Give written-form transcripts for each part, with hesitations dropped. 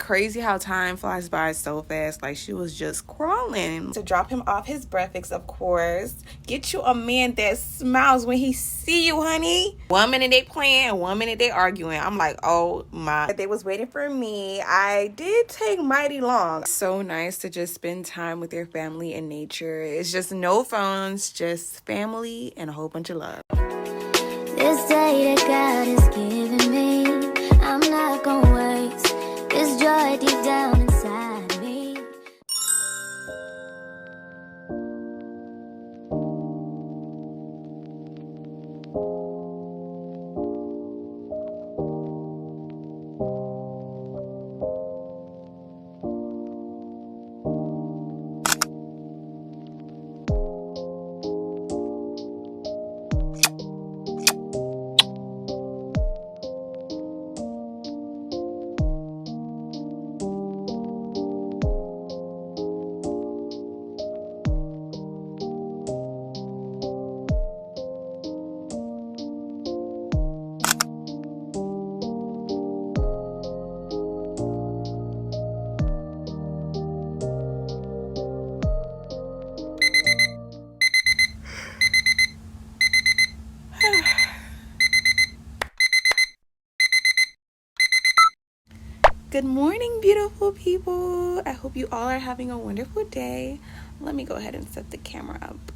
crazy how time flies by so fast. Like, she was just crawling. To drop him off his breakfast, of course. Get you a man that smiles when he see you, honey. 1 minute they playing, 1 minute they arguing. I'm like, oh my. They was waiting for me. I did take mighty long. So nice to just spend time with your family and nature. It's just no phones, just family and a whole bunch of love. This day that God has given me, I'm not gonna waste this joy deep down inside me. Good morning, beautiful people. I hope you all are having a wonderful day. Let me go ahead and set the camera up.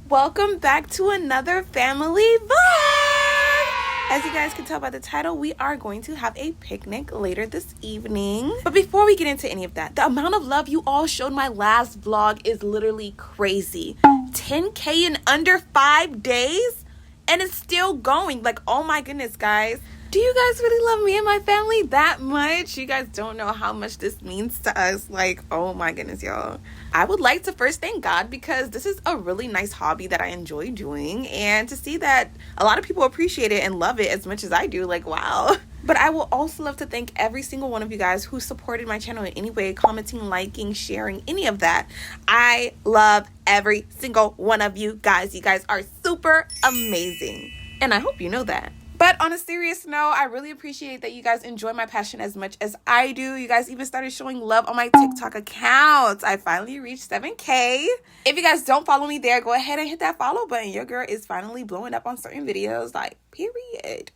Welcome back to another family vlog. As you guys can tell by the title, we are going to have a picnic later this evening. But before we get into any of that, the amount of love you all showed my last vlog is literally crazy. 10K in under 5 days, and it's still going. Like, oh my goodness, guys. Do you guys really love me and my family that much? You guys don't know how much this means to us. Like, oh my goodness, y'all. I would like to first thank God because this is a really nice hobby that I enjoy doing. And to see that a lot of people appreciate it and love it as much as I do, like, wow. But I will also love to thank every single one of you guys who supported my channel in any way, commenting, liking, sharing, any of that. I love every single one of you guys. You guys are super amazing. And I hope you know that. But on a serious note, I really appreciate that you guys enjoy my passion as much as I do. You guys even started showing love on my TikTok account. I finally reached 7K. If you guys don't follow me there, go ahead and hit that follow button. Your girl is finally blowing up on certain videos, like, period.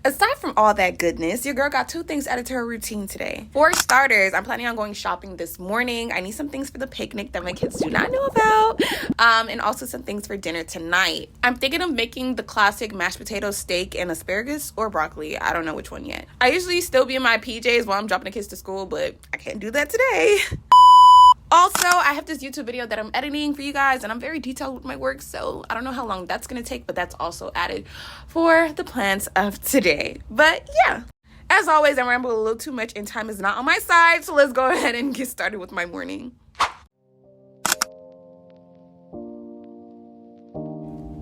Aside from all that goodness, your girl got 2 things added to her routine today. For starters, I'm planning on going shopping this morning. I need some things for the picnic that my kids do not know about. And also some things for dinner tonight. I'm thinking of making the classic mashed potato, steak, and asparagus or broccoli. I don't know which one yet. I usually still be in my PJs while I'm dropping the kids to school, but I can't do that today. Also, I have this YouTube video that I'm editing for you guys, and I'm very detailed with my work, so I don't know how long that's going to take, but that's also added for the plans of today. But yeah, as always, I ramble a little too much and time is not on my side, so let's go ahead and get started with my morning.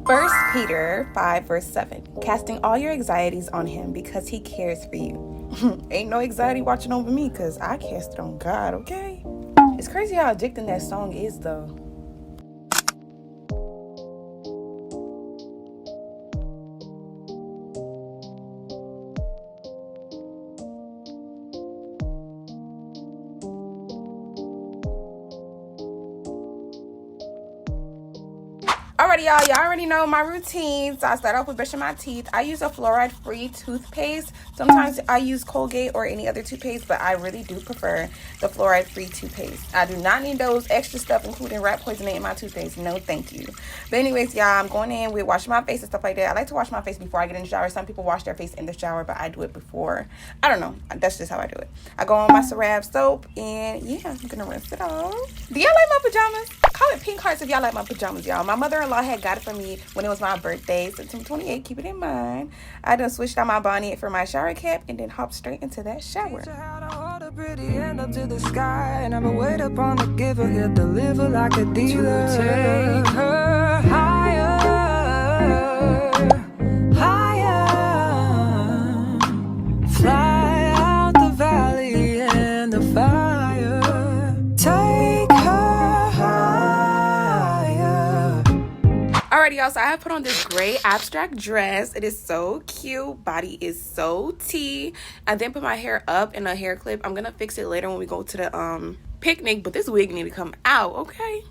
1 Peter 5 verse 7, casting all your anxieties on him because he cares for you. Ain't no anxiety watching over me because I cast it on God, okay? It's crazy how addicting that song is, though. Alrighty, y'all already know my routine. So I start off with brushing my teeth. I use a fluoride-free toothpaste. Sometimes I use Colgate or any other toothpaste, but I really do prefer the fluoride-free toothpaste. I do not need those extra stuff, including rat poisoning in my toothpaste. No, thank you. But anyways, y'all, I'm going in with washing my face and stuff like that. I like to wash my face before I get in the shower. Some people wash their face in the shower, but I do it before. I don't know. That's just how I do it. I go on my CeraVe soap, and yeah, I'm going to rinse it off. Do y'all like my pajamas? Comment pink hearts if y'all like my pajamas, y'all. My mother-in-law had got it for me when it was my birthday, September 28th. Keep it in mind. I done switched out my bonnet for my shower cap and then hopped straight into that shower. Pretty end up to the sky, and I'ma wait upon the giver. He'll deliver like a dealer. To take her higher, higher. Fly out the valley and the fire. Take her higher. Alrighty, y'all, so I have put on this gray abstract dress. It is so cute. Body is so tea. I then put my hair up in a hair clip. I'm gonna fix it later when we go to the picnic, but this wig need to come out, okay?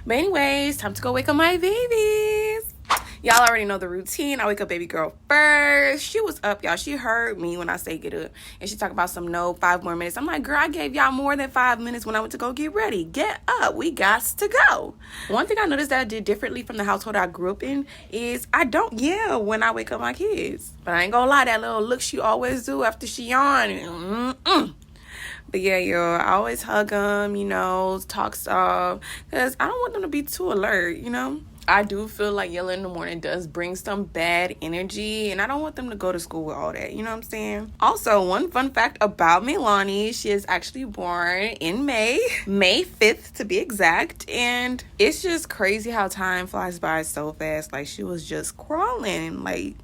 But anyways, time to go wake up my babies. Y'all already know the routine. I wake up baby girl first. She was up, y'all. She heard me when I say get up. And she talk about some 5 more minutes. I'm like, girl, I gave y'all more than 5 minutes when I went to go get ready. Get up. We got to go. One thing I noticed that I did differently from the household I grew up in is I don't yell when I wake up my kids. But I ain't gonna lie, that little look she always do after she yawn. But yeah, y'all, I always hug them, you know, talk soft. Because I don't want them to be too alert, you know. I do feel like yelling in the morning does bring some bad energy, and I don't want them to go to school with all that, you know what I'm saying? Also, one fun fact about 𝚑𝚘𝚑𝚑, she is actually born in May 5th to be exact, and it's just crazy how time flies by so fast. Like, she was just crawling, like,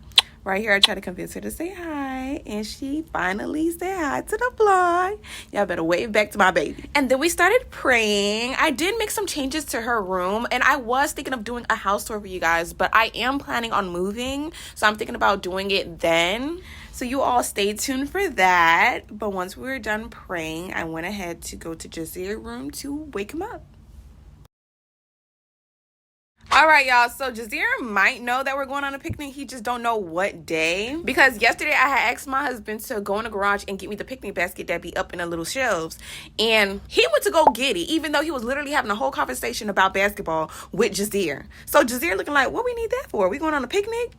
right here, I try to convince her to say hi, and she finally said hi to the vlog. Y'all better wave back to my baby. And then we started praying. I did make some changes to her room, and I was thinking of doing a house tour for you guys, but I am planning on moving, so I'm thinking about doing it then. So you all stay tuned for that. But once we were done praying, I went ahead to go to 𝚑𝚅's room to wake him up. All right, y'all, so 𝚑𝚅 might know that we're going on a picnic. He just don't know what day, because yesterday I had asked my husband to go in the garage and get me the picnic basket that be up in the little shelves, and he went to go get it, even though he was literally having a whole conversation about basketball with 𝚑𝚅. So 𝚑𝚅 looking like, what we need that for? We going on a picnic?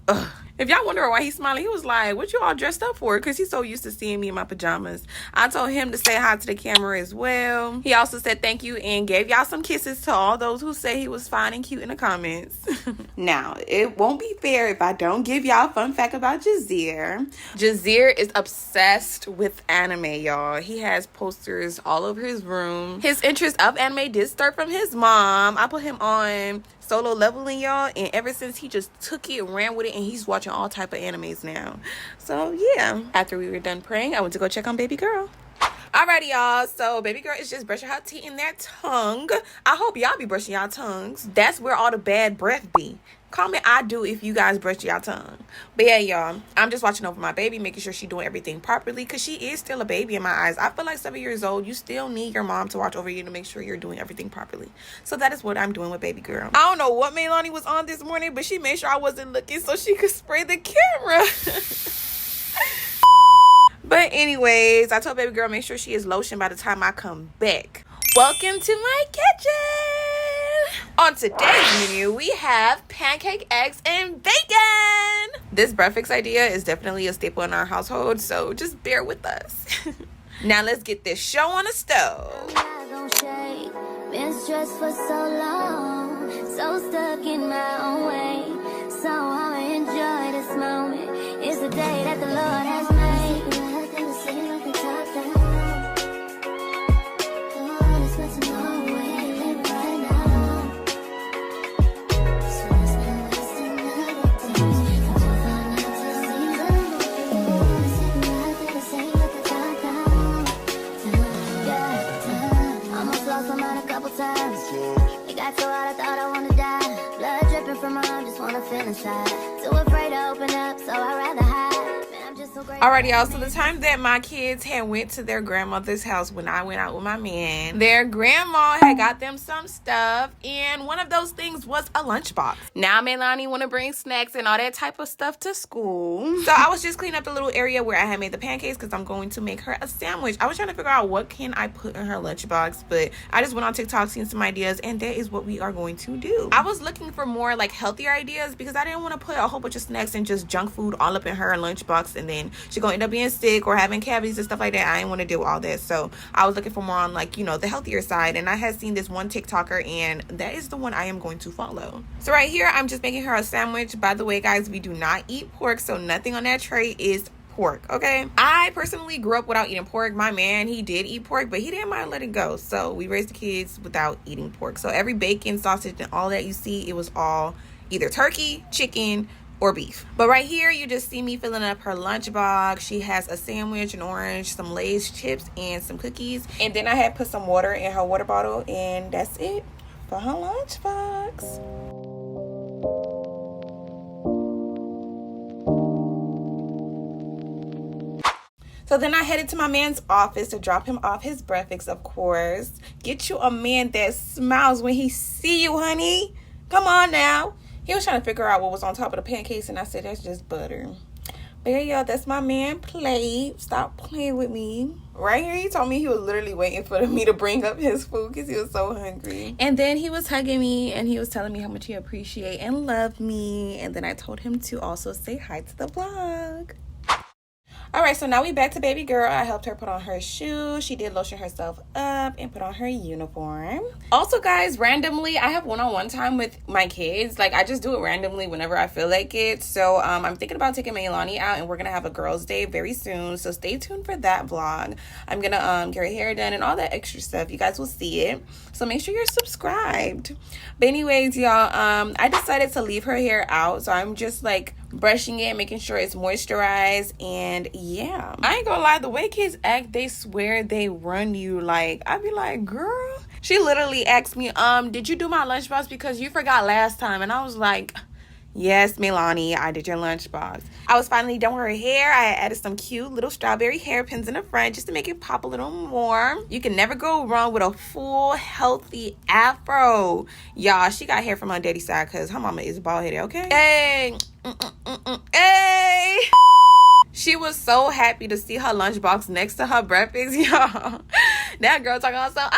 Ugh. If y'all wonder why he's smiling, he was like, what you all dressed up for? Because he's so used to seeing me in my pajamas. I told him to say hi to the camera as well. He also said thank you and gave y'all some kisses to all those who say he was fine and cute in the comments. Now, it won't be fair if I don't give y'all a fun fact about 𝚑𝚅. 𝚑𝚅 is obsessed with anime, y'all. He has posters all over his room. His interest of anime did start from his mom. I put him on Solo Leveling, y'all, and ever since he just took it and ran with it, and he's watching all type of animes now. So yeah, after we were done praying, I went to go check on baby girl. Alrighty, y'all, so baby girl is just brushing her teeth in their tongue. I hope y'all be brushing y'all tongues. That's where all the bad breath be. Comment I do if you guys brush y'all tongue. But yeah, y'all, I'm just watching over my baby, making sure she's doing everything properly, because she is still a baby in my eyes. I feel like 7 years old, you still need your mom to watch over you to make sure you're doing everything properly. So that is what I'm doing with baby girl. I don't know what 𝚑𝚑𝚑𝚑 was on this morning, but she made sure I wasn't looking so she could spray the camera. But anyways, I told baby girl make sure she is lotion by the time I come back. Welcome to my kitchen. On today's menu, we have pancake, eggs, and bacon. This breakfast idea is definitely a staple in our household, so just bear with us. Now let's get this show on the stove. Been stressed for so long, so stuck in my own way. So I'ma enjoy this moment. It's the day that the Lord has made. It got so hot I thought I wanna die. Blood dripping from my arm, just wanna feel inside. Too afraid to open up, so I'd rather hide. Man, I'm just so grateful. Alrighty, y'all, so the time that my kids had went to their grandmother's house when I went out with my man, their grandma had got them some stuff, and one of those things was a lunchbox. Now 𝚑𝚑𝚑𝚑 want to bring snacks and all that type of stuff to school, so I was just cleaning up the little area where I had made the pancakes, because I'm going to make her a sandwich. I was trying to figure out what can I put in her lunchbox, but I just went on TikTok, seen some ideas, and that is what we are going to do. I was looking for more like healthier ideas, because I didn't want to put a whole bunch of snacks and just junk food all up in her lunchbox, and then she's gonna end up being sick or having cavities and stuff like that. I didn't want to do all that, so I was looking for more on, like, you know, the healthier side, and I had seen this one TikToker, and that is the one I am going to follow. So right here, I'm just making her a sandwich. By the way, guys, we do not eat pork, so nothing on that tray is pork, okay? I personally grew up without eating pork. My man, he did eat pork, but he didn't mind letting go, so we raised the kids without eating pork. So every bacon, sausage, and all that you see, it was all either turkey, chicken, or beef. But right here, you just see me filling up her lunchbox. She has a sandwich, an orange, some Lay's chips, and some cookies. And then I had put some water in her water bottle, and that's it for her lunchbox. So then I headed to my man's office to drop him off his breakfast, of course. Get you a man that smiles when he see you, honey. Come on now. He was trying to figure out what was on top of the pancakes, and I said, that's just butter. But yeah, y'all, that's my man plate. Stop playing with me. Right here, he told me he was literally waiting for me to bring up his food because he was so hungry. And then he was hugging me, and he was telling me how much he appreciate and love me. And then I told him to also say hi to the vlog. All right, so now we back to baby girl. I helped her put on her shoes. She did lotion herself up and put on her uniform. Also, guys, randomly, I have one-on-one time with my kids. Like, I just do it randomly whenever I feel like it. So I'm thinking about taking Mayalani out, and we're gonna have a girls' day very soon. So stay tuned for that vlog. I'm gonna get her hair done and all that extra stuff. You guys will see it. So make sure you're subscribed. But anyways, y'all, I decided to leave her hair out. So I'm just like brushing it, making sure it's moisturized, and yeah, I ain't gonna lie, the way kids act, they swear they run you. Like, I be like, girl, she literally asked me, did you do my lunchbox because you forgot last time? And I was like, yes, Milani, I did your lunchbox. I was finally done with her hair. I added some cute little strawberry hairpins in the front just to make it pop a little more. You can never go wrong with a full, healthy afro. Y'all, she got hair from her daddy's side because her mama is bald-headed, okay? Hey! Hey! She was so happy to see her lunchbox next to her breakfast, y'all. That girl talking about some,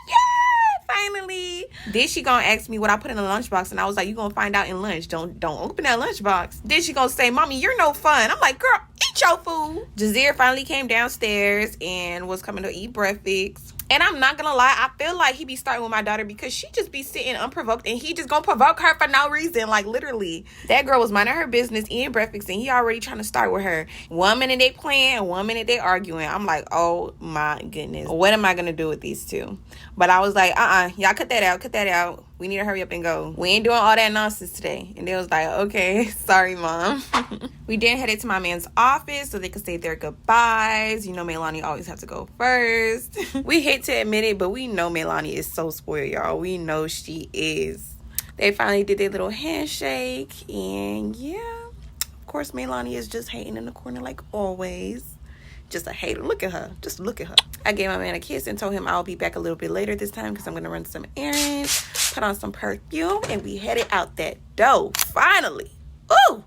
yeah, finally. Then she gonna ask me what I put in the lunchbox, and I was like, you gonna find out in lunch. Don't open that lunchbox. Then she gonna say, mommy, you're no fun. I'm like, girl, eat your food. Jazeer finally came downstairs and was coming to eat breakfast. And I'm not gonna lie, I feel like he be starting with my daughter because she just be sitting unprovoked, and he just gonna provoke her for no reason. Like, literally, that girl was minding her business, eating breakfast, and he already trying to start with her. 1 minute they playing, and 1 minute they arguing. I'm like, oh my goodness, what am I gonna do with these two? But I was like, y'all cut that out. We need to hurry up and go. We ain't doing all that nonsense today. And they was like, okay, sorry, mom. We then headed to my man's office so they could say their goodbyes. You know, Melanie always have to go first. We hate to admit it, but we know Melanie is so spoiled, y'all. We know she is. They finally did their little handshake. And yeah, of course, Melanie is just hating in the corner like always. Just a hater. Look at her. Just look at her. I gave my man a kiss and told him I'll be back a little bit later this time because I'm going to run some errands, put on some perfume, and we headed out that door. Finally. Ooh.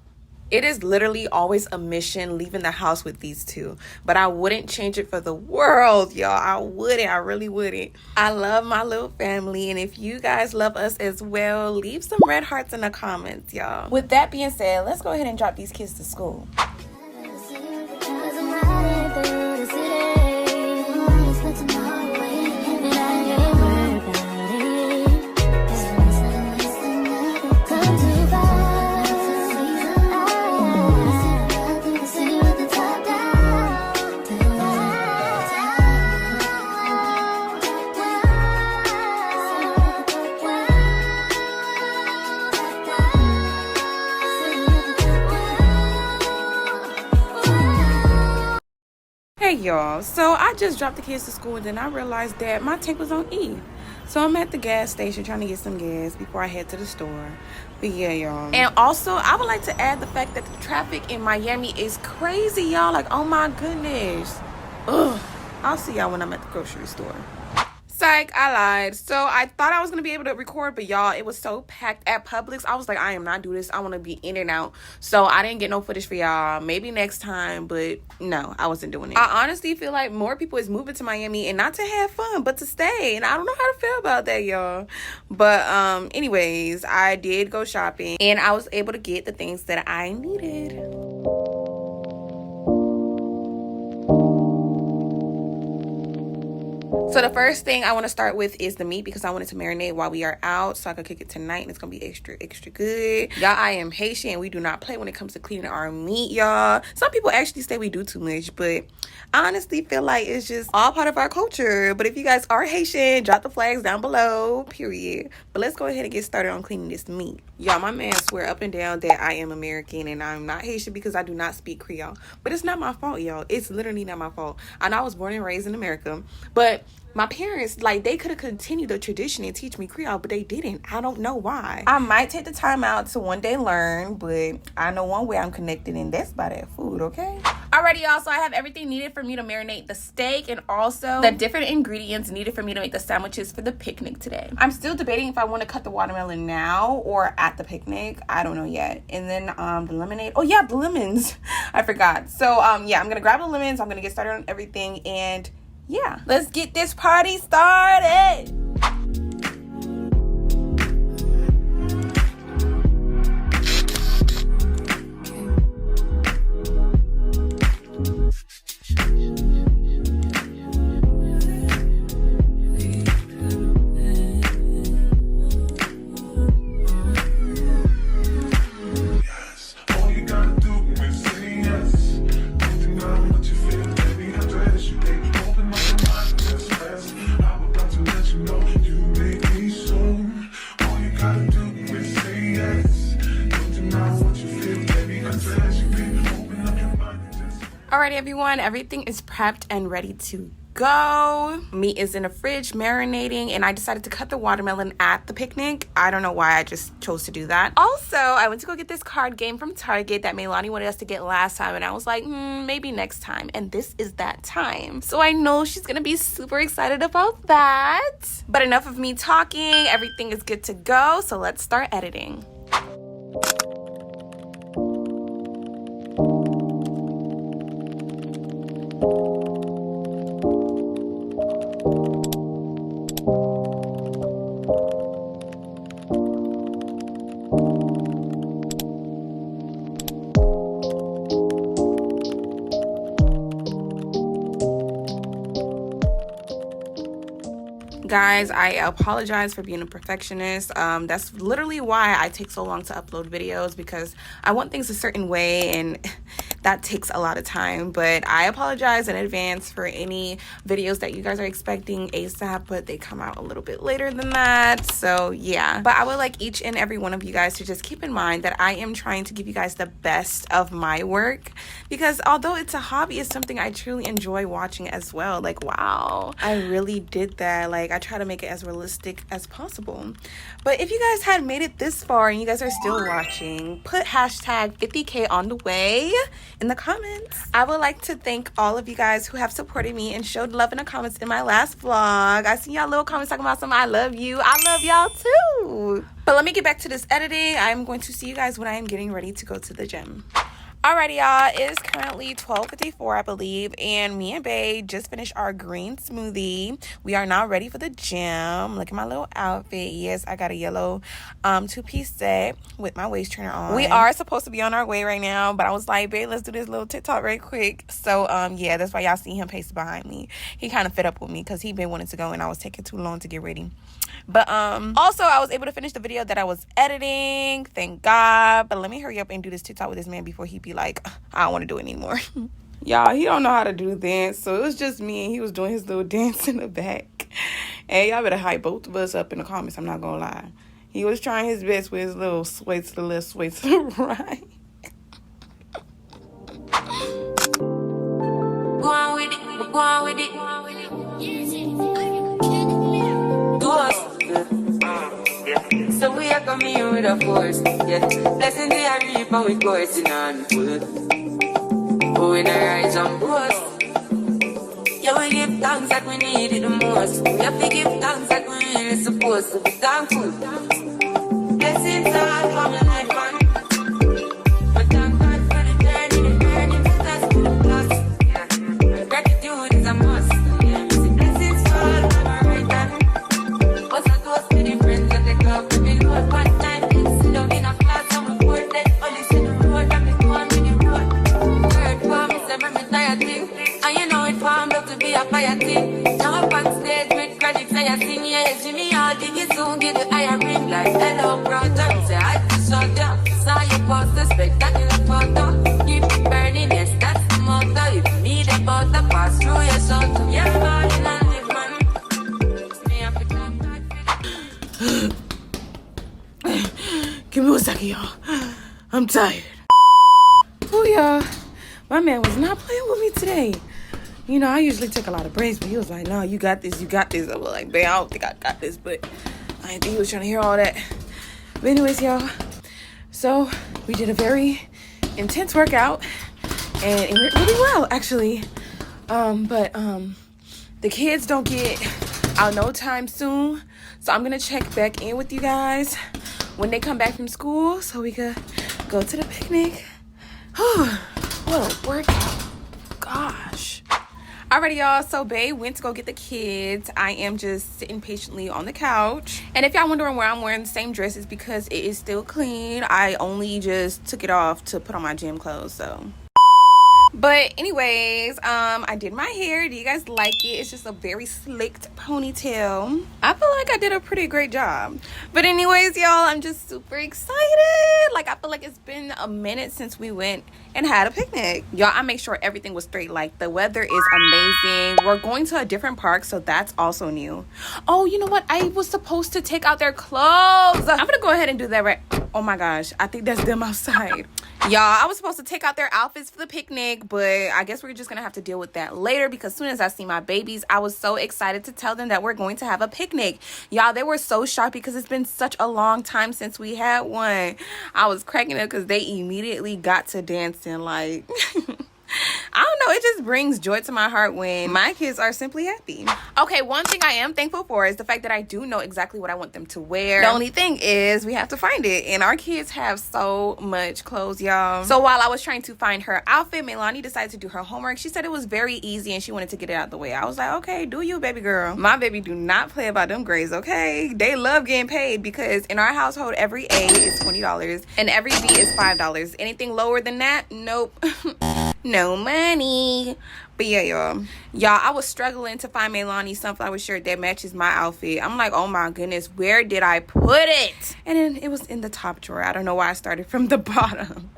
It is literally always a mission leaving the house with these two. But I wouldn't change it for the world, y'all. I wouldn't. I really wouldn't. I love my little family. And if you guys love us as well, leave some red hearts in the comments, y'all. With that being said, let's go ahead and drop these kids to school. Hey y'all, so I just dropped the kids to school and then I realized that my tank was on E. So I'm at the gas station trying to get some gas before I head to the store. But yeah, y'all. And also, I would like to add the fact that the traffic in Miami is crazy, y'all. Like, oh my goodness. Ugh. I'll see y'all when I'm at the grocery store. Psych, I lied. So I thought I was going to be able to record, but y'all, it was so packed at Publix. I was like, I am not doing this. I want to be in and out. So I didn't get no footage for y'all. Maybe next time, but no, I wasn't doing it. I honestly feel like more people is moving to Miami and not to have fun, but to stay. And I don't know how to feel about that, y'all. But anyways, I did go shopping and I was able to get the things that I needed. So the first thing I want to start with is the meat because I wanted to marinate while we are out so I can cook it tonight and it's going to be extra, extra good. Y'all, I am Haitian and we do not play when it comes to cleaning our meat, y'all. Some people actually say we do too much, but I honestly feel like it's just all part of our culture. But if you guys are Haitian, drop the flags down below, period. But let's go ahead and get started on cleaning this meat. Y'all, my man swear up and down that I am American and I'm not Haitian because I do not speak Creole. But it's not my fault, y'all. It's literally not my fault. I know I was born and raised in America, but My parents, like, they could have continued the tradition and teach me Creole, but they didn't. I don't know why. I might take the time out to one day learn, but I know one way I'm connected, and that's by that food, okay? Alrighty, y'all, so I have everything needed for me to marinate the steak and also the different ingredients needed for me to make the sandwiches for the picnic today. I'm still debating if I want to cut the watermelon now or at the picnic. I don't know yet. And then the lemonade. Oh, yeah, the lemons. I forgot. So, yeah, I'm going to grab the lemons. I'm going to get started on everything, and yeah, let's get this party started. Alrighty, everyone, everything is prepped and ready to go. Meat is in the fridge marinating, and I decided to cut the watermelon at the picnic. I don't know why, I just chose to do that. Also, I went to go get this card game from Target that Melanie wanted us to get last time, and I was like, maybe next time, and this is that time. So I know she's gonna be super excited about that. But enough of me talking, everything is good to go, so let's start editing. Guys, I apologize for being a perfectionist. That's literally why I take so long to upload videos, because I want things a certain way, and that takes a lot of time. But I apologize in advance for any videos that you guys are expecting ASAP, but they come out a little bit later than that. So yeah, but I would like each and every one of you guys to just keep in mind that I am trying to give you guys the best of my work, because although it's a hobby, it's something I truly enjoy watching as well. Like, wow, I really did that. Like, I try to make it as realistic as possible. But if you guys had made it this far and you guys are still watching, put hashtag 50K on the way in the comments. I would like to thank all of you guys who have supported me and showed love in the comments in my last vlog. I see y'all little comments talking about some I love you. I love y'all too. But let me get back to this editing. I'm going to see you guys when I am getting ready to go to the gym. Alrighty, y'all, it is currently 12:54, I believe, and me and Bae just finished our green smoothie. We are now ready for the gym. Look at my little outfit. Yes, I got a yellow two-piece set with my waist trainer on. We are supposed to be on our way right now, but I was like, Bae, let's do this little TikTok right quick. So, yeah, that's why y'all see him pacing behind me. He kind of fed up with me because he been wanting to go, and I was taking too long to get ready. But also, I was able to finish the video that I was editing, thank God. But let me hurry up and do this TikTok with this man before he be like, I don't want to do it anymore. Y'all, he don't know how to do dance, so it was just me, and he was doing his little dance in the back. Hey, y'all better hype both of us up in the comments, I'm not gonna lie. He was trying his best with his little sway to the left, sway to the right. Go on with it, go on with it. Do us. So we are coming here with a force, yeah. Blessing the reap and we coursing on full. But when I rise on boast, yeah, we give thanks that we need it the most. We have to give thanks that we really supposed to be thankful. Blessings all for my life, man. But thank God for the journey, the earnings, the task, the plus. Yeah. Gratitude is a must. Yeah. Blessings fall for my right hand. What's a toast to the friends that they club to be low. One time, it's down in a class, and we board that only see the road, and we go on with the road. Word for me, say me tired thing. And you know it formed up to be a fire thing. Now up on stage with credit, say I sing, yeah, Jimmy, I'll dig it soon, get the iron ring like hello, brother. Say I just saw down, saw you post a spectacular photo. Keep it burning, yes, that's the motto. If you need a butter, pass through your soul to your body and live, man. Me have to come back. Give me a second, y'all. I'm tired. Oh, yeah. My man was not playing with me today. You know, I usually take a lot of breaks, but he was like, no, you got this, you got this. I was like, babe, I don't think I got this, but I didn't think he was trying to hear all that. But anyways, y'all, so we did a very intense workout, and it went really well, actually. But the kids don't get out no time soon, so I'm gonna check back in with you guys when they come back from school so we could go to the picnic. What a workout. Gosh. Alrighty, y'all, so babe went to go get the kids. I am just sitting patiently on the couch, and if y'all wondering why I'm wearing the same dress, it's because it is still clean. I only just took it off to put on my gym clothes. So but anyways, I did my hair. Do you guys like it? It's just a very slicked ponytail. I feel like I did a pretty great job. But anyways, y'all, I'm just super excited. Like, I feel like it's been a minute since we went and had a picnic. Y'all, I make sure everything was straight. Like, the weather is amazing. We're going to a different park, so that's also new. Oh, you know what? I was supposed to take out their clothes. I'm gonna go ahead and do that right. Oh my gosh, I think that's them outside. Y'all, I was supposed to take out their outfits for the picnic, but I guess we're just gonna have to deal with that later, because as soon as I see my babies, I was so excited to tell them that we're going to have a picnic. Y'all, they were so shocked because it's been such a long time since we had one. I was cracking up because they immediately got to dancing. Like, I don't know, it just brings joy to my heart when my kids are simply happy. Okay, one thing I am thankful for is the fact that I do know exactly what I want them to wear. The only thing is we have to find it, and our kids have so much clothes, y'all. So while I was trying to find her outfit, Melanie decided to do her homework. She said it was very easy and she wanted to get it out the way. I was like, okay, do you, baby girl. My baby do not play about them grades, okay? They love getting paid, because in our household, every A is $20 and every B is $5. Anything lower than that, nope. No money. But yeah, y'all, I was struggling to find Melani's sunflower shirt that matches my outfit. I'm like, oh my goodness, where did I put it? And then it was in the top drawer. I don't know why I started from the bottom.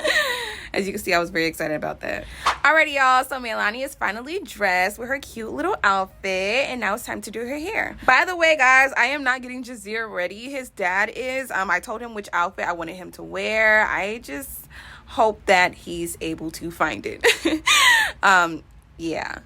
As you can see, I was very excited about that. Alrighty, y'all, so Melanie is finally dressed with her cute little outfit, and now it's time to do her hair. By the way, guys, I am not getting Jazeer ready. His dad is. I told him which outfit I wanted him to wear. I just hope that he's able to find it. Yeah.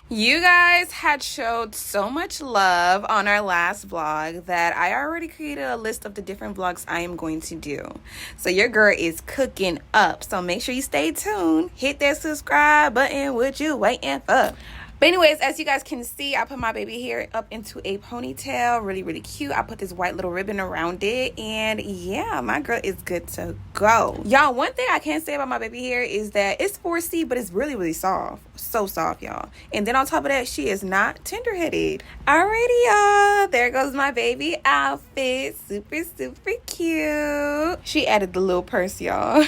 You guys had showed so much love on our last vlog that I already created a list of the different vlogs I am going to do. So your girl is cooking up. So make sure you stay tuned. Hit that subscribe button. What you waiting for? But anyways, as you guys can see, I put my baby hair up into a ponytail. Really, really cute. I put this white little ribbon around it. And yeah, my girl is good to go. Y'all, one thing I can say about my baby hair is that it's 4C, but it's really, really soft. So soft, y'all. And then on top of that, she is not tender-headed. Alrighty, y'all. There goes my baby outfit. Super, super cute. She added the little purse, y'all.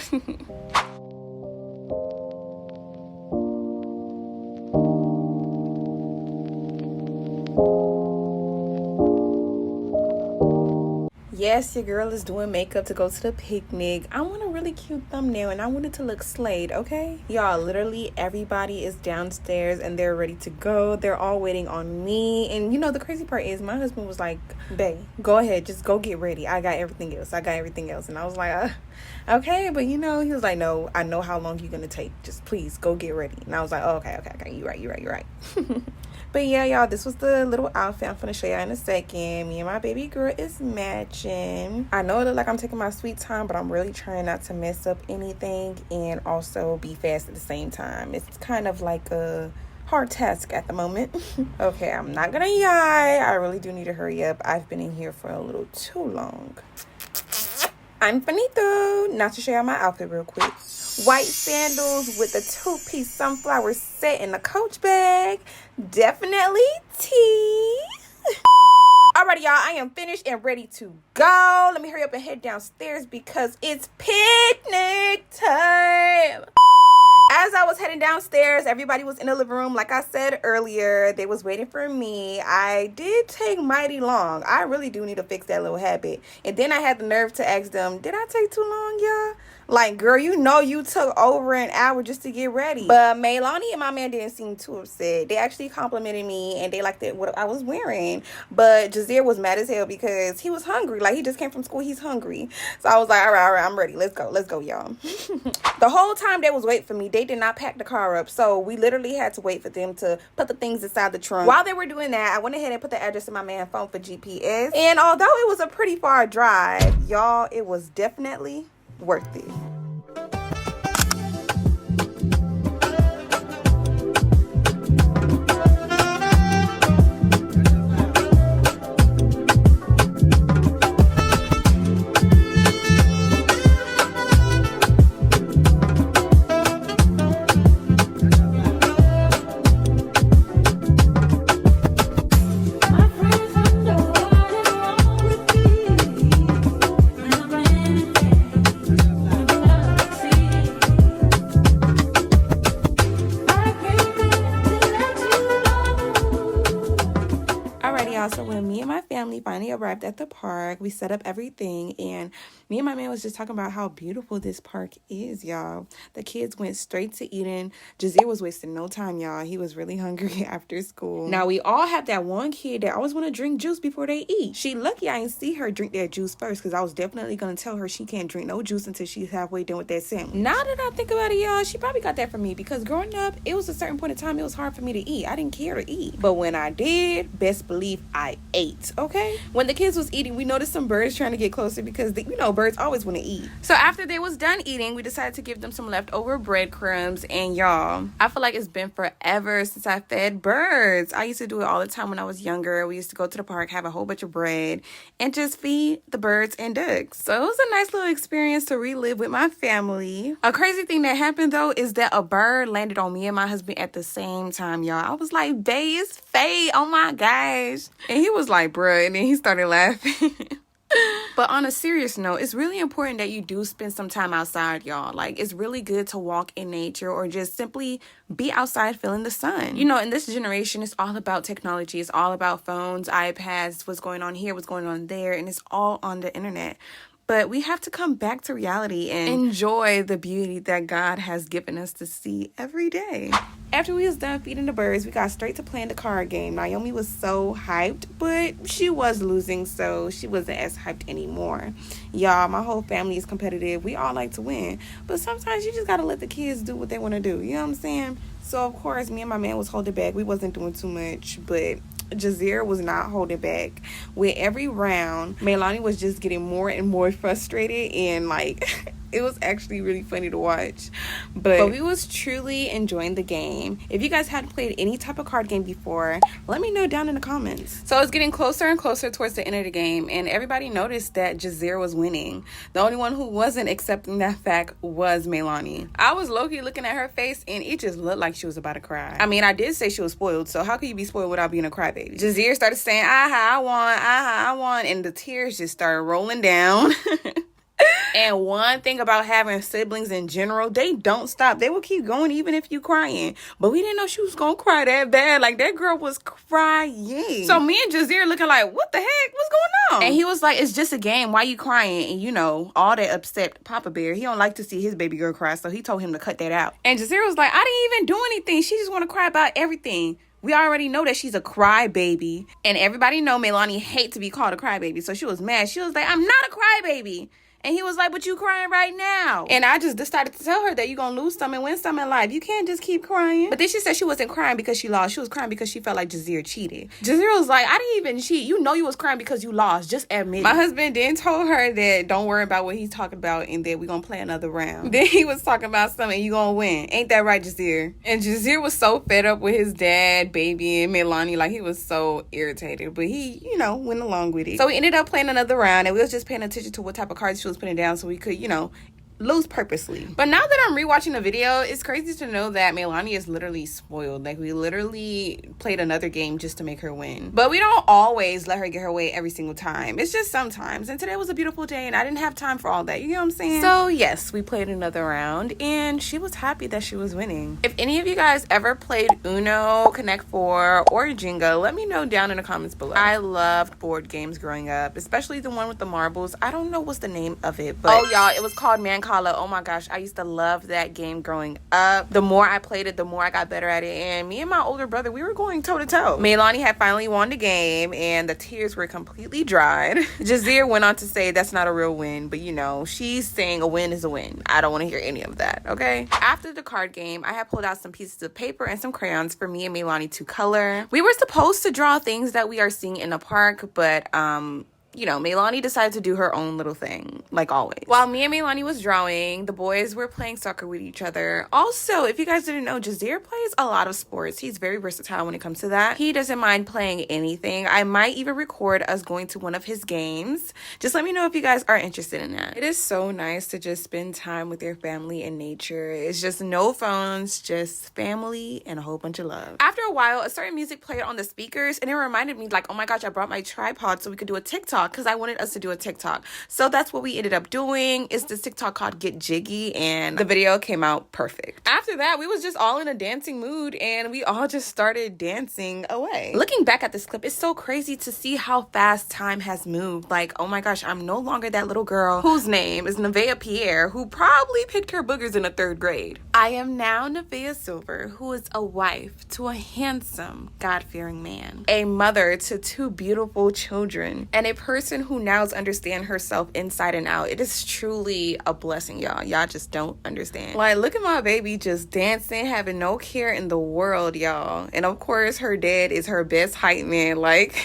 Yes, your girl is doing makeup to go to the picnic. I want a really cute thumbnail, and I want it to look slayed, okay? Y'all, literally everybody is downstairs and they're ready to go. They're all waiting on me. And you know, the crazy part is my husband was like, babe, go ahead, just go get ready. I got everything else. And I was like, okay. But you know, he was like, no, I know how long you're gonna take. Just please go get ready. And I was like, oh, okay. You're right. But yeah, y'all, this was the little outfit I'm gonna show y'all in a second. Me and my baby girl is matching. I know it look like I'm taking my sweet time, but I'm really trying not to mess up anything and also be fast at the same time. It's kind of like a hard task at the moment. Okay, I'm not gonna lie. I really do need to hurry up. I've been in here for a little too long. I'm finito. Now to show y'all my outfit real quick. White sandals with a 2-piece sunflower set in a Coach bag. Definitely tea. Alrighty, y'all, I am finished and ready to go. Let me hurry up and head downstairs because it's picnic time. As I was heading downstairs, everybody was in the living room. Like I said earlier, they was waiting for me. I did take mighty long. I really do need to fix that little habit. And then I had the nerve to ask them, did I take too long, y'all? Like, girl, you know you took over an hour just to get ready. But 𝚂𝚘𝚅 and my man didn't seem too upset. They actually complimented me and they liked what I was wearing. But 𝚑𝚘𝚅 was mad as hell because he was hungry. Like, he just came from school. He's hungry. So I was like, all right, I'm ready. Let's go, y'all. The whole time they was waiting for me, they did not pack the car up. So we literally had to wait for them to put the things inside the trunk. While they were doing that, I went ahead and put the address in my man's phone for GPS. And although it was a pretty far drive, y'all, it was definitely worth it. So when me and my family finally arrived at the park, we set up everything, and me and my man was just talking about how beautiful this park is, y'all. The kids went straight to eating. 𝚑𝚅𝚅 was wasting no time, y'all. He was really hungry after school. Now, we all have that one kid that always want to drink juice before they eat. She lucky I didn't see her drink that juice first, because I was definitely going to tell her she can't drink no juice until she's halfway done with that sandwich. Now that I think about it, y'all, she probably got that from me, because growing up, it was a certain point in time it was hard for me to eat. I didn't care to eat. But when I did, best believe I ate, okay? When the kids was eating, we noticed some birds trying to get closer because, birds always want to eat. So after they was done eating, we decided to give them some leftover breadcrumbs. And y'all, I feel like it's been forever since I fed birds. I used to do it all the time when I was younger. We used to go to the park, have a whole bunch of bread, and just feed the birds and ducks. So it was a nice little experience to relive with my family. A crazy thing that happened, though, is that a bird landed on me and my husband at the same time, y'all. I was like, bae, it's fate. Oh my gosh. And he was like, bruh, and then he started laughing. But on a serious note, it's really important that you do spend some time outside, y'all. Like, it's really good to walk in nature or just simply be outside feeling the sun. In this generation, it's all about technology. It's all about phones, iPads, what's going on here, what's going on there, and it's all on the internet. But we have to come back to reality and enjoy the beauty that God has given us to see every day. After we was done feeding the birds, we got straight to playing the card game. Naomi was so hyped, but she was losing, so she wasn't as hyped anymore. Y'all, my whole family is competitive. We all like to win. But sometimes you just got to let the kids do what they want to do. You know what I'm saying? So, of course, me and my man was holding back. We wasn't doing too much, but 𝚑𝚅𝚅 was not holding back. With every round, 𝚂𝚘𝚅 was just getting more and more frustrated, and it was actually really funny to watch. But we was truly enjoying the game. If you guys hadn't played any type of card game before, let me know down in the comments. So it's getting closer and closer towards the end of the game, and everybody noticed that 𝚑𝚅𝚅 was winning. The only one who wasn't accepting that fact was 𝚂𝚘𝚅. I was low-key looking at her face, and it just looked like she was about to cry. I mean, I did say she was spoiled, so how could you be spoiled without being a crybaby? 𝚑𝚅𝚅 started saying, I won, and the tears just started rolling down. And one thing about having siblings in general, they don't stop. They will keep going even if you crying. But we didn't know she was going to cry that bad. Like, that girl was crying. So me and 𝚑𝚅𝚅 looking like, what the heck? What's going on? And he was like, it's just a game. Why you crying? And all that upset Papa Bear. He don't like to see his baby girl cry. So he told him to cut that out. And 𝚑𝚅𝚅 was like, I didn't even do anything. She just want to cry about everything. We already know that she's a crybaby. And everybody know 𝚂𝚘𝚅 hate to be called a crybaby. So she was mad. She was like, I'm not a crybaby. And he was like, but you crying right now. And I just decided to tell her that you're going to lose some and win some in life. You can't just keep crying. But then she said she wasn't crying because she lost. She was crying because she felt like 𝚑𝚅𝚅 cheated. 𝚑𝚅𝚅 was like, I didn't even cheat. You know you was crying because you lost. Just admit it. My husband then told her that don't worry about what he's talking about and that we're going to play another round. Then he was talking about something, you going to win. Ain't that right, 𝚑𝚅𝚅? And 𝚑𝚅𝚅 was so fed up with his dad, baby, and 𝚂𝚘𝚅. Like, he was so irritated. But he, went along with it. So we ended up playing another round, and we was just paying attention to what type of cards she was putting down so we could, lose purposely. But now that I'm rewatching the video, it's crazy to know that 𝚂𝚘𝚅 is literally spoiled. Like, we literally played another game just to make her win. But we don't always let her get her way every single time. It's just sometimes. And today was a beautiful day, and I didn't have time for all that. You know what I'm saying? So yes, we played another round, and she was happy that she was winning. If any of you guys ever played Uno, Connect 4, or Jenga, let me know down in the comments below. I loved board games growing up, especially the one with the marbles. I don't know what's the name of it, but oh y'all, it was called Mankind Kala. Oh my gosh, I used to love that game growing up. The more I played it, the more I got better at it. And me and my older brother, we were going toe to toe. 𝚂𝚘𝚅 had finally won the game and the tears were completely dried. 𝚑𝚘𝚅 went on to say that's not a real win, but you know, she's saying a win is a win. I don't want to hear any of that, okay? After the card game, I had pulled out some pieces of paper and some crayons for me and 𝚂𝚘𝚅 to color. We were supposed to draw things that we are seeing in the park, but you know, 𝚂𝚘𝚅 decided to do her own little thing, like always. While me and 𝚂𝚘𝚅 was drawing, the boys were playing soccer with each other. Also, if you guys didn't know, 𝚑𝚅 plays a lot of sports. He's very versatile when it comes to that. He doesn't mind playing anything. I might even record us going to one of his games. Just let me know if you guys are interested in that. It is so nice to just spend time with your family in nature. It's just no phones, just family and a whole bunch of love. After a while, a certain music played on the speakers and it reminded me like, oh my gosh, I brought my tripod so we could do a TikTok, because I wanted us to do a TikTok. So that's what we ended up doing. It's this TikTok called Get Jiggy, and the video came out perfect. After that, we was just all in a dancing mood and we all just started dancing away. Looking back at this clip, it's so crazy to see how fast time has moved. Like, oh my gosh, I'm no longer that little girl whose name is Nevaeh Pierre, who probably picked her boogers in the 3rd grade. I am now Nevaeh Silver, who is a wife to a handsome, God-fearing man, a mother to 2 beautiful children, and a person who now understand herself inside and out. It is truly a blessing, y'all. Y'all just don't understand. Like, look at my baby just dancing, having no care in the world, y'all. And of course, her dad is her best hype man. Like,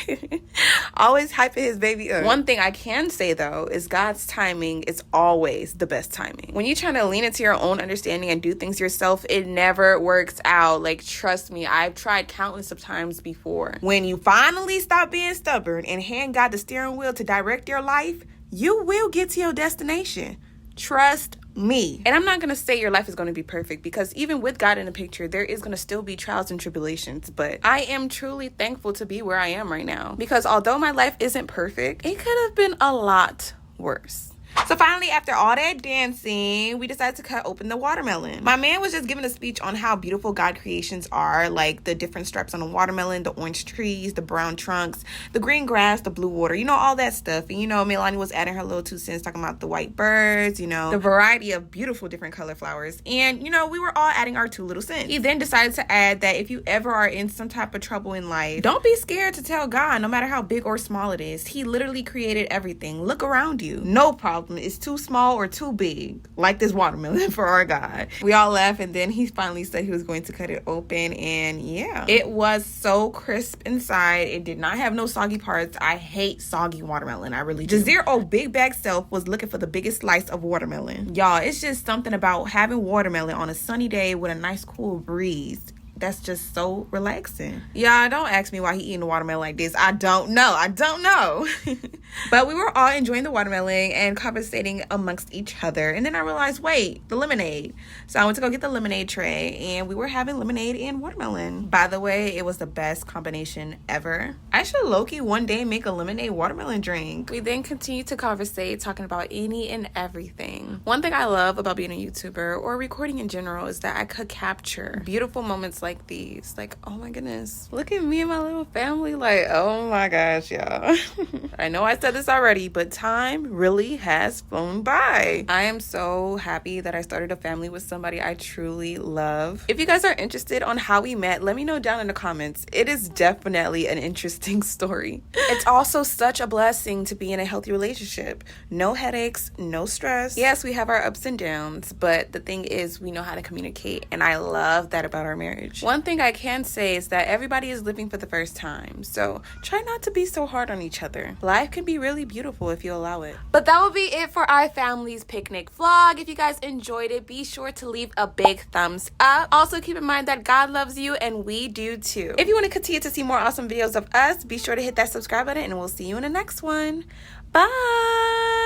always hyping his baby up. One thing I can say, though, is God's timing is always the best timing. When you're trying to lean into your own understanding and do things yourself, it never works out. Like, trust me, I've tried countless of times before. When you finally stop being stubborn and hand God the steering wheel to direct your life, you will get to your destination. Trust me. And I'm not going to say your life is going to be perfect, because even with God in the picture, there is going to still be trials and tribulations. But I am truly thankful to be where I am right now, because although my life isn't perfect, it could have been a lot worse. So finally, after all that dancing, we decided to cut open the watermelon. My man was just giving a speech on how beautiful God creations are, like the different stripes on the watermelon, the orange trees, the brown trunks, the green grass, the blue water, you know, all that stuff. And, you know, 𝚂𝚘𝚅 was adding her little 2 cents, talking about the white birds, you know, the variety of beautiful different color flowers. And, you know, we were all adding our 2 little cents. He then decided to add that if you ever are in some type of trouble in life, don't be scared to tell God, no matter how big or small it is. He literally created everything. Look around you. No problem is too small or too big, like this watermelon, for our God. We all laughed, and then he finally said he was going to cut it open, and yeah, it was so crisp inside. It did not have no soggy parts. I hate soggy watermelon. I really do. 𝚑𝚅 big bag self was looking for the biggest slice of watermelon. Y'all, it's just something about having watermelon on a sunny day with a nice cool breeze. That's just so relaxing. Yeah, don't ask me why he eating the watermelon like this. I don't know. But we were all enjoying the watermelon and conversating amongst each other. And then I realized, wait, the lemonade. So I went to go get the lemonade tray, and we were having lemonade and watermelon. By the way, it was the best combination ever. I should low-key one day make a lemonade watermelon drink. We then continued to conversate, talking about any and everything. One thing I love about being a YouTuber or recording in general is that I could capture beautiful moments like these. Like, oh my goodness, look at me and my little family. Like, oh my gosh, y'all. I know I said this already, but time really has flown by. I am so happy that I started a family with somebody I truly love. If you guys are interested on how we met, let me know down in the comments. It is definitely an interesting story. It's also such a blessing to be in a healthy relationship. No headaches, no stress. Yes, we have our ups and downs, but the thing is, we know how to communicate, and I love that about our marriage. One thing I can say is that everybody is living for the first time, so try not to be so hard on each other. Life can be really beautiful if you allow it. But that will be it for our family's picnic vlog. If you guys enjoyed it, be sure to leave a big thumbs up. Also, keep in mind that God loves you and we do too. If you want to continue to see more awesome videos of us, be sure to hit that subscribe button, and we'll see you in the next one. Bye.